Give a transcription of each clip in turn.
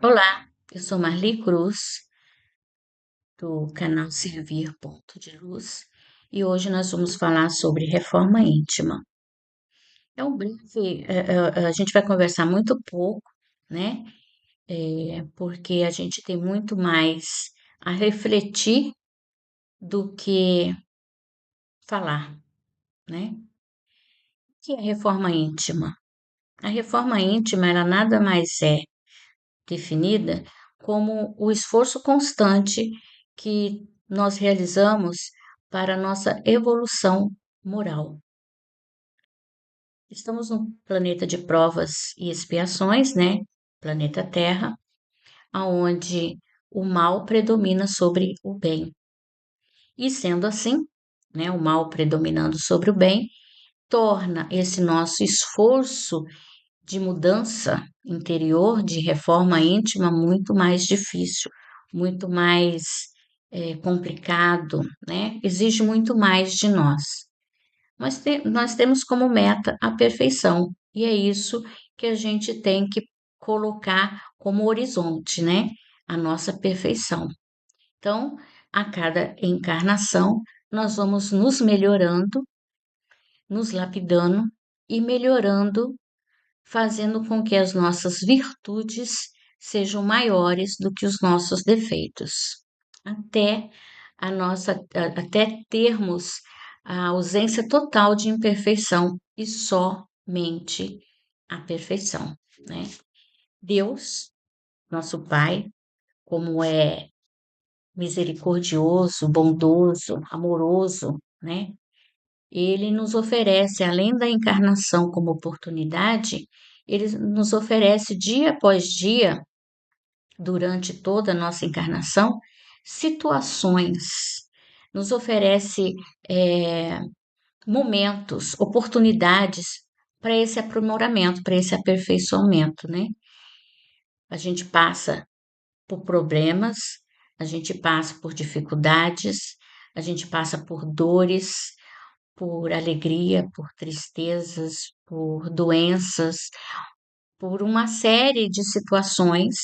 Olá, eu sou Marli Cruz, do canal Servir Ponto de Luz, e hoje nós vamos falar sobre reforma íntima. É um breve, a gente vai conversar muito pouco, né? Porque a gente tem muito mais a refletir do que falar, né? O que é reforma íntima? A reforma íntima, ela nada mais é definida como o esforço constante que nós realizamos para a nossa evolução moral. Estamos num planeta de provas e expiações, né? Planeta Terra, aonde o mal predomina sobre o bem. E sendo assim, né, o mal predominando sobre o bem, torna esse nosso esforço de mudança interior, de reforma íntima, muito mais difícil, muito mais complicado, né? Exige muito mais de nós. Nós temos como meta a perfeição, e é isso que a gente tem que colocar como horizonte, né? A nossa perfeição. Então, a cada encarnação, nós vamos nos melhorando, nos lapidando e melhorando, fazendo com que as nossas virtudes sejam maiores do que os nossos defeitos, até até termos a ausência total de imperfeição e somente a perfeição, né? Deus, nosso Pai, como é misericordioso, bondoso, amoroso, né? Ele nos oferece, além da encarnação como oportunidade, ele nos oferece dia após dia, durante toda a nossa encarnação, situações, nos oferece eh, momentos, oportunidades para esse aprimoramento, para esse aperfeiçoamento, né? A gente passa por problemas, a gente passa por dificuldades, a gente passa por dores, por alegria, por tristezas, por doenças, por uma série de situações,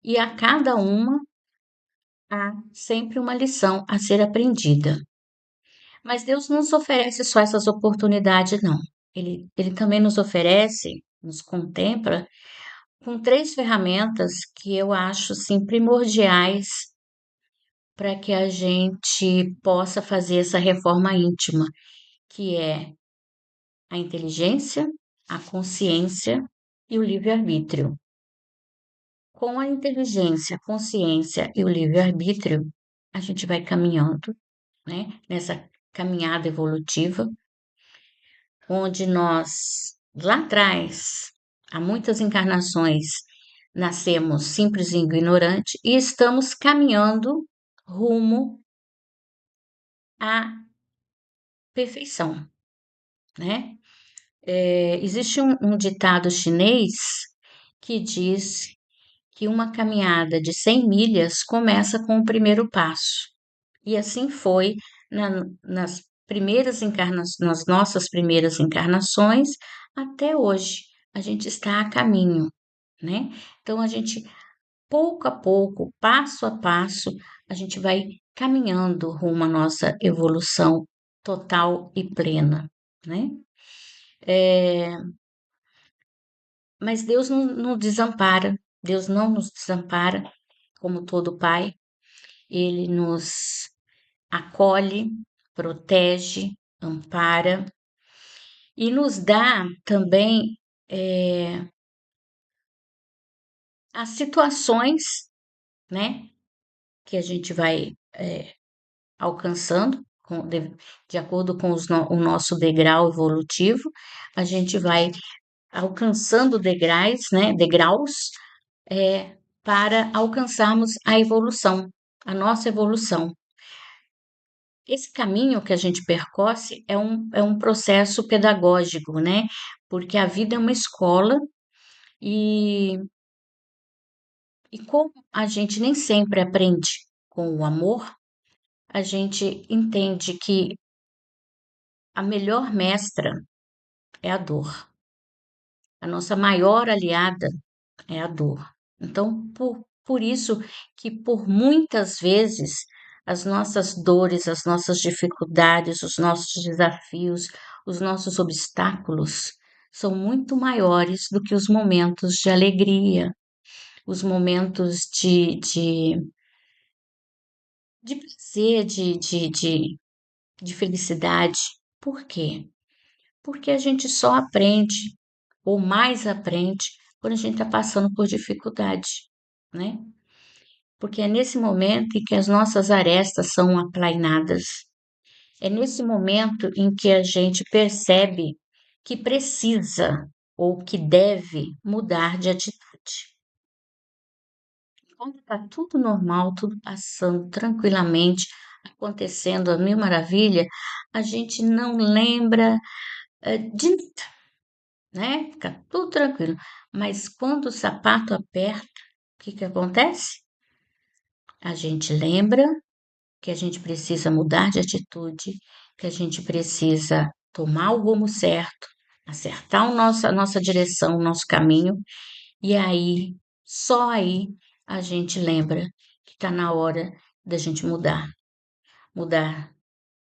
e a cada uma há sempre uma lição a ser aprendida. Mas Deus não nos oferece só essas oportunidades, não. Ele também nos oferece, nos contempla com três ferramentas que eu acho assim, primordiais para que a gente possa fazer essa reforma íntima, que é a inteligência, a consciência e o livre-arbítrio. Com a inteligência, a consciência e o livre-arbítrio, a gente vai caminhando, né, nessa caminhada evolutiva, onde nós, lá atrás, há muitas encarnações, nascemos simples e ignorante e estamos caminhando rumo à perfeição, né? Existe um ditado chinês que diz que uma caminhada de 100 milhas começa com o primeiro passo. E assim foi nas nas nossas primeiras encarnações até hoje. A gente está a caminho, né? Então a gente pouco a pouco, passo a passo, a gente vai caminhando rumo à nossa evolução total e plena, né? É, mas Deus não desampara, Deus não nos desampara, como todo pai, ele nos acolhe, protege, ampara e nos dá também as situações, né, que a gente vai alcançando de acordo com o nosso degrau evolutivo, a gente vai alcançando degraus, né, degraus, para alcançarmos a evolução, a nossa evolução. Esse caminho que a gente percorre é um processo pedagógico, né? Porque a vida é uma escola e, e como a gente nem sempre aprende com o amor, a gente entende que a melhor mestra é a dor. A nossa maior aliada é a dor. Então, por isso que por muitas vezes as nossas dores, as nossas dificuldades, os nossos desafios, os nossos obstáculos são muito maiores do que os momentos de alegria, os momentos de prazer, de felicidade. Por quê? Porque a gente só aprende, ou mais aprende, quando a gente está passando por dificuldade, né? Porque é nesse momento em que as nossas arestas são aplainadas, é nesse momento em que a gente percebe que precisa ou que deve mudar de atitude. Quando está tudo normal, tudo passando tranquilamente, acontecendo a mil maravilha, a gente não lembra de nada, né? Fica tudo tranquilo. Mas quando o sapato aperta, o que que acontece? A gente lembra que a gente precisa mudar de atitude, que a gente precisa tomar o rumo certo, acertar a nossa direção, o nosso caminho, e aí, só aí, a gente lembra que está na hora da gente mudar. Mudar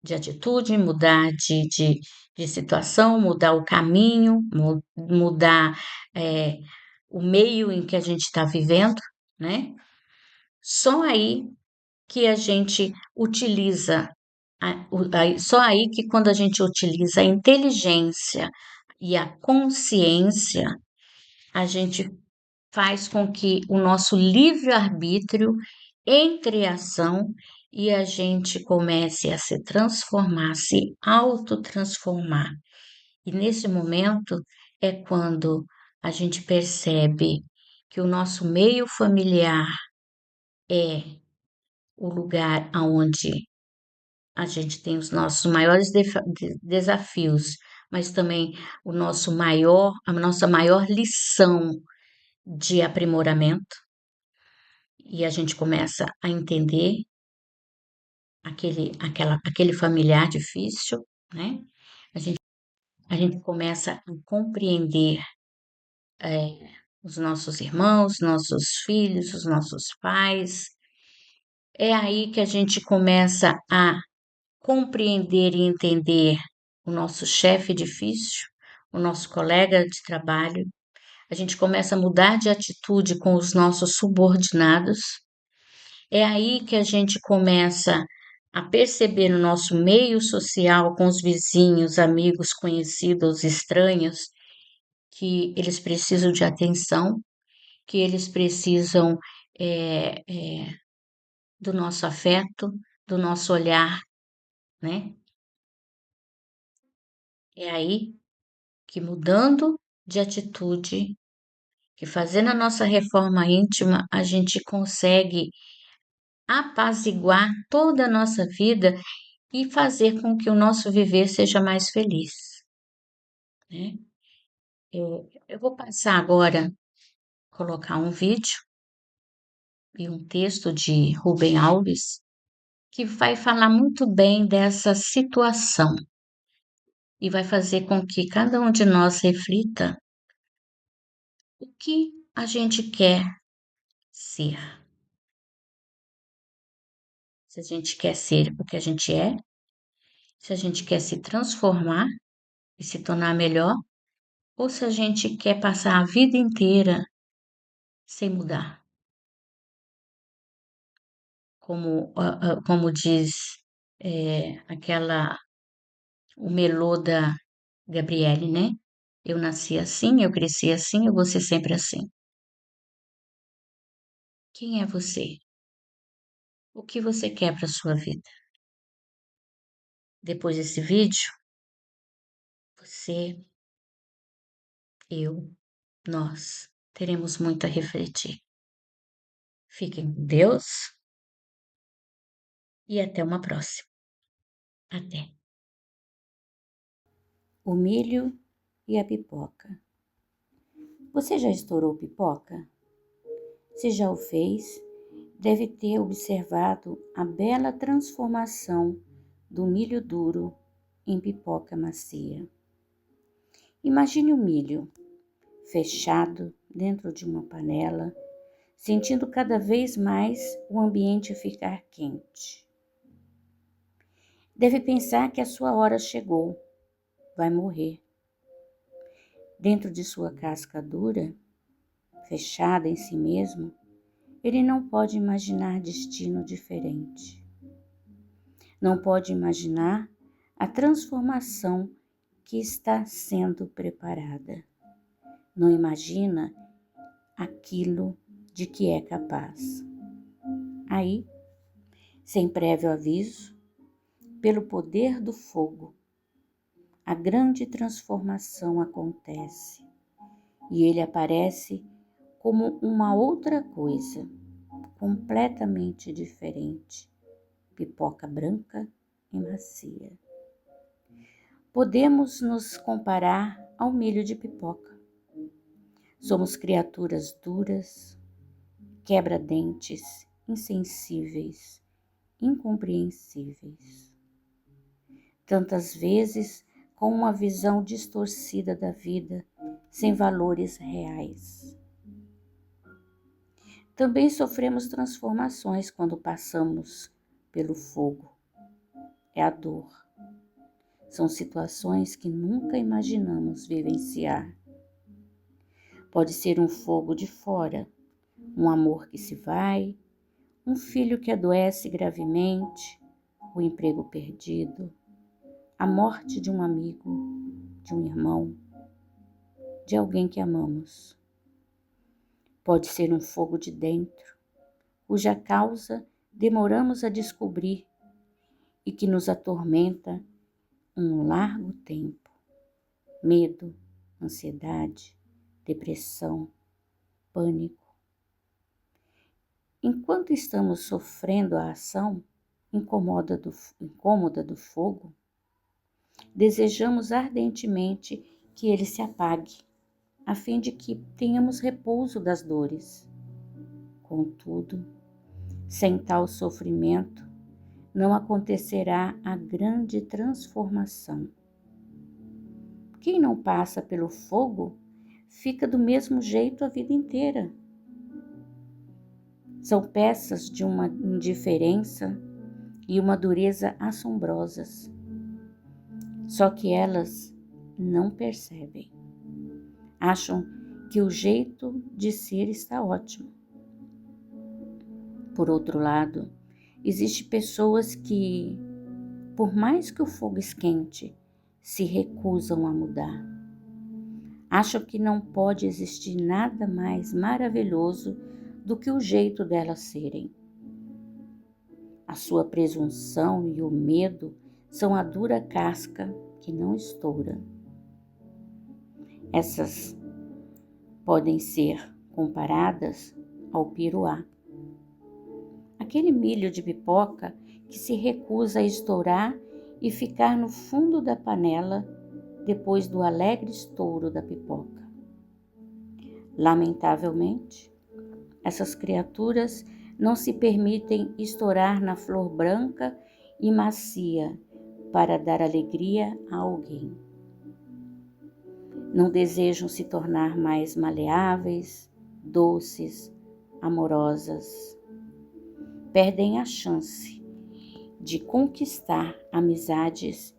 de atitude, mudar de situação, mudar o caminho, mudar o meio em que a gente está vivendo, né? Só aí que a gente utiliza, só aí que quando a gente utiliza a inteligência e a consciência, a gente faz com que o nosso livre-arbítrio entre em ação e a gente comece a se transformar, se autotransformar. E nesse momento é quando a gente percebe que o nosso meio familiar é o lugar onde a gente tem os nossos maiores desafios, mas também a nossa maior lição de aprimoramento, e a gente começa a entender aquele familiar difícil, né? A gente, a gente começa a compreender os nossos irmãos, nossos filhos, os nossos pais. É aí que a gente começa a compreender e entender o nosso chefe difícil, o nosso colega de trabalho. A gente começa a mudar de atitude com os nossos subordinados. É aí que a gente começa a perceber no nosso meio social, com os vizinhos, amigos, conhecidos, estranhos, que eles precisam de atenção, que eles precisam é, é, do nosso afeto, do nosso olhar, né? É aí que mudando de atitude, que fazendo a nossa reforma íntima, a gente consegue apaziguar toda a nossa vida e fazer com que o nosso viver seja mais feliz, né? Eu vou passar agora, colocar um vídeo e um texto de Rubem Alves, que vai falar muito bem dessa situação e vai fazer com que cada um de nós reflita o que a gente quer ser. Se a gente quer ser o que a gente é, se a gente quer se transformar e se tornar melhor, ou se a gente quer passar a vida inteira sem mudar. Como diz o melô da Gabriele, né? Eu nasci assim, eu cresci assim, eu vou ser sempre assim. Quem é você? O que você quer para sua vida? Depois desse vídeo, você, eu, nós teremos muito a refletir. Fiquem com Deus e até uma próxima. Até. O milho e a pipoca. Você já estourou pipoca? Se já o fez, deve ter observado a bela transformação do milho duro em pipoca macia. Imagine o milho fechado dentro de uma panela, sentindo cada vez mais o ambiente ficar quente. Deve pensar que a sua hora chegou, vai morrer. Dentro de sua casca dura, fechada em si mesmo, ele não pode imaginar destino diferente. Não pode imaginar a transformação que está sendo preparada. Não imagina aquilo de que é capaz. Aí, sem prévio aviso, pelo poder do fogo, a grande transformação acontece e ele aparece como uma outra coisa, completamente diferente, pipoca branca e macia. Podemos nos comparar ao milho de pipoca. Somos criaturas duras, quebra-dentes, insensíveis, incompreensíveis. Tantas vezes com uma visão distorcida da vida, sem valores reais. Também sofremos transformações quando passamos pelo fogo. É a dor. São situações que nunca imaginamos vivenciar. Pode ser um fogo de fora, um amor que se vai, um filho que adoece gravemente, o emprego perdido, a morte de um amigo, de um irmão, de alguém que amamos. Pode ser um fogo de dentro, cuja causa demoramos a descobrir e que nos atormenta um largo tempo. Medo, ansiedade, depressão, pânico. Enquanto estamos sofrendo a ação incômoda do fogo, desejamos ardentemente que ele se apague, a fim de que tenhamos repouso das dores. Contudo, sem tal sofrimento, não acontecerá a grande transformação. Quem não passa pelo fogo fica do mesmo jeito a vida inteira. São peças de uma indiferença e uma dureza assombrosas. Só que elas não percebem. Acham que o jeito de ser está ótimo. Por outro lado, existem pessoas que, por mais que o fogo esquente, se recusam a mudar. Acham que não pode existir nada mais maravilhoso do que o jeito delas serem. A sua presunção e o medo são a dura casca que não estoura. Essas podem ser comparadas ao piruá. Aquele milho de pipoca que se recusa a estourar e ficar no fundo da panela depois do alegre estouro da pipoca. Lamentavelmente, essas criaturas não se permitem estourar na flor branca e macia para dar alegria a alguém. Não desejam se tornar mais maleáveis, doces, amorosas. Perdem a chance de conquistar amizades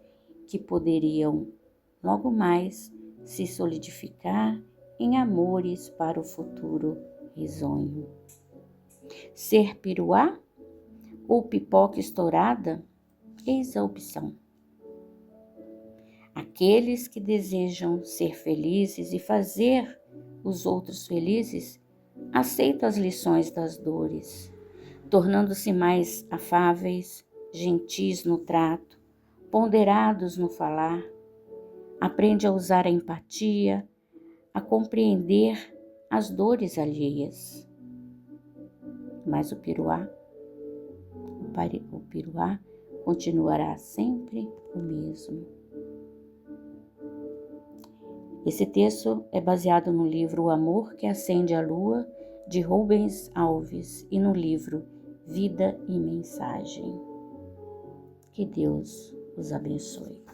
que poderiam logo mais se solidificar em amores para o futuro risonho. Ser piruá ou pipoca estourada, eis a opção. Aqueles que desejam ser felizes e fazer os outros felizes aceitam as lições das dores, tornando-se mais afáveis, gentis no trato, ponderados no falar. Aprende a usar a empatia, a compreender as dores alheias. Mas o piruá continuará sempre o mesmo. Esse texto é baseado no livro O Amor que Acende a Lua, de Rubens Alves, e no livro Vida e Mensagem. Que Deus os abençoe.